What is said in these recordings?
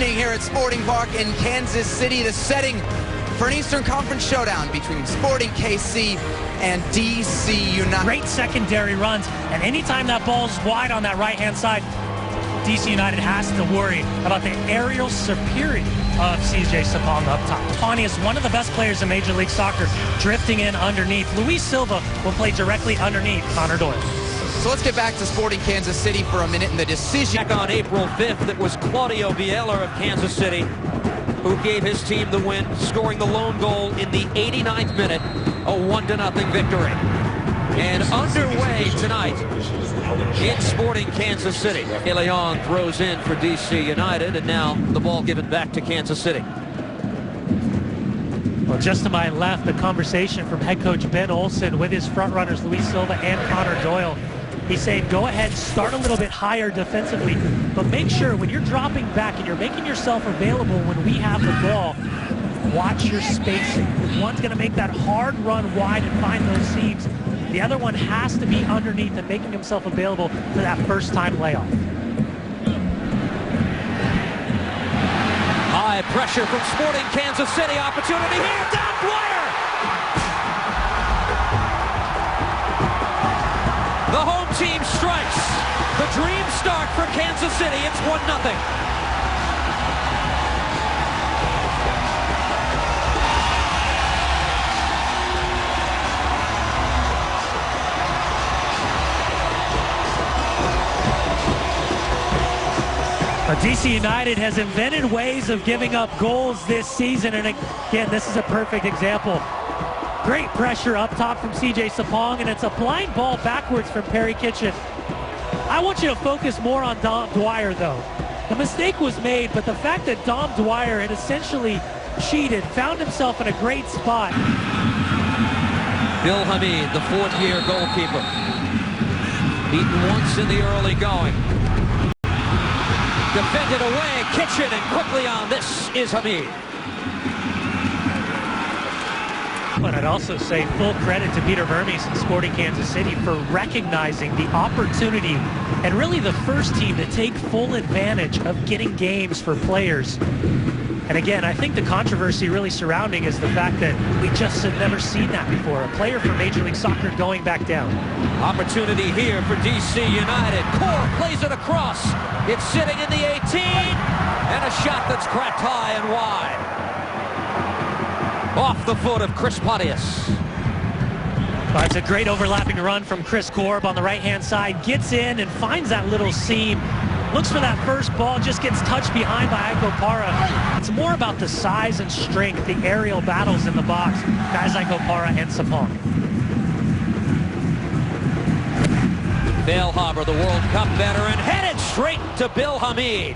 evening here at Sporting Park in Kansas City. The setting for an Eastern Conference showdown between Sporting KC and DC United. Great secondary runs, and anytime that ball's wide on that right-hand side, DC United has to worry about the aerial superiority of CJ Sapong up top. Tawny is one of the best players in Major League Soccer, drifting in underneath. Luis Silva will play directly underneath Connor Doyle. So let's get back to Sporting Kansas City for a minute and the decision. Back on April 5th, it was Claudio Bielsa of Kansas City who gave his team the win, scoring the lone goal in the 89th minute, a 1-0 victory. And underway tonight in Sporting Kansas City. Leon throws in for DC United, and now the ball given back to Kansas City. Well, just to my left, the conversation from head coach Ben Olsen with his front runners, Luis Silva and Connor Doyle. He's saying, go ahead, start a little bit higher defensively, but make sure when you're dropping back and you're making yourself available when we have the ball, watch your spacing. One's going to make that hard run wide and find those seams. The other one has to be underneath and making himself available for that first-time layoff. High pressure from Sporting Kansas City. Opportunity here. Down Dwyer. The home team strikes. The dream start for Kansas City. It's 1-0. DC United has invented ways of giving up goals this season, and again, this is a perfect example. Great pressure up top from CJ Sapong, and it's a blind ball backwards from Perry Kitchen. I want you to focus more on Dom Dwyer, though. The mistake was made, but the fact that Dom Dwyer had essentially cheated, found himself in a great spot. Bill Hamid, the fourth-year goalkeeper, beaten once in the early going. Defended away, Kitchen, and quickly on. This is Hamid. But I'd also say full credit to Peter Vermes and Sporting Kansas City for recognizing the opportunity and really the first team to take full advantage of getting games for players. And again, I think the controversy really surrounding is the fact that we just have never seen that before. A player from Major League Soccer going back down. Opportunity here for DC United. Core plays it across. It's sitting in the 18. And a shot that's cracked high and wide. Off the foot of Chris Pontius. Well, it's a great overlapping run from Chris Korb on the right-hand side. Gets in and finds that little seam. Looks for that first ball, just gets touched behind by Iko Para. It's more about the size and strength, the aerial battles in the box. Guys like Opara and Sapong. Bellhaber, the World Cup veteran, headed straight to Bill Hamid.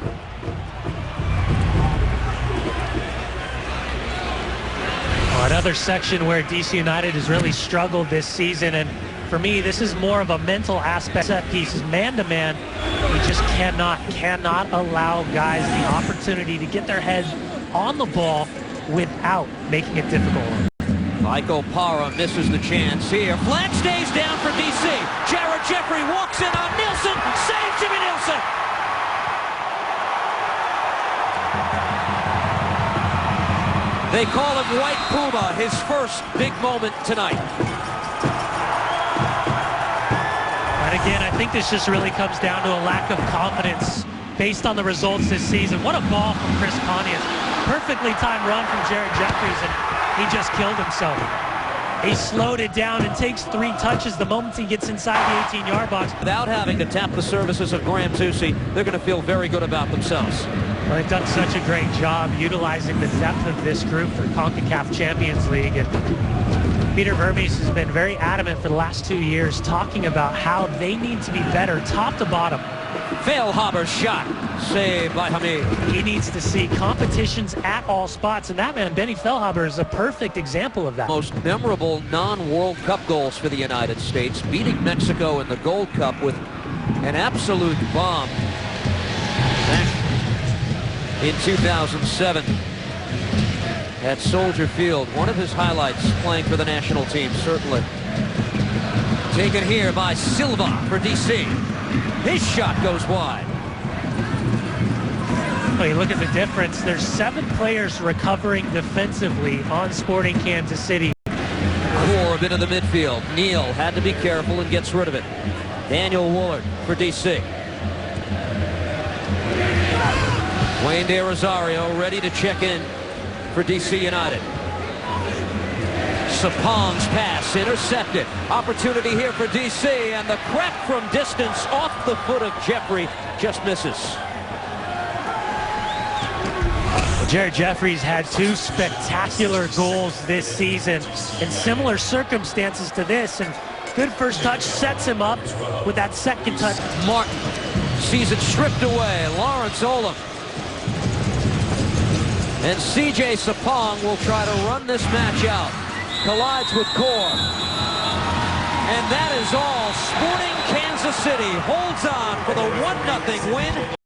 Another section where DC United has really struggled this season, and for me, this is more of a mental aspect. Set pieces, man-to-man, we just cannot allow guys the opportunity to get their heads on the ball without making it difficult. Iko Para misses the chance here. Flat stays down for DC. Jared Jeffrey walks in on Nielsen, saves Jimmy Nielsen. They call him White Puma, his first big moment tonight. And again, I think this just really comes down to a lack of confidence based on the results this season. What a ball from Chris Pontius. Perfectly timed run from Jared Jeffries, and he just killed himself. He slowed it down and takes 3 touches the moment he gets inside the 18-yard box. Without having to tap the services of Graham Zusi, they're going to feel very good about themselves. Well, they've done such a great job utilizing the depth of this group for CONCACAF Champions League. And Peter Vermes has been very adamant for the last 2 years talking about how they need to be better top to bottom. Feilhaber's shot, saved by Hamid. He needs to see competitions at all spots, and that man, Benny Feilhaber, is a perfect example of that. Most memorable non-World Cup goals for the United States, beating Mexico in the Gold Cup with an absolute bomb in 2007 at Soldier Field. One of his highlights playing for the national team, certainly. Taken here by Silva for DC. His shot goes wide. Well, you look at the difference. There's 7 players recovering defensively on Sporting Kansas City. Corbin into the midfield. Neal had to be careful and gets rid of it. Daniel Woolard for DC. Wayne De Rosario ready to check in for DC United. Sapong's pass intercepted. Opportunity here for DC, and the crack from distance off the foot of Jeffrey just misses. Well, Jared Jeffries had 2 spectacular goals this season in similar circumstances to this, and good first touch sets him up with that second touch. Martin sees it stripped away. Lawrence Olam. And CJ Sapong will try to run this match out. Collides with Core. And that is all. Sporting Kansas City holds on for the 1-0 win.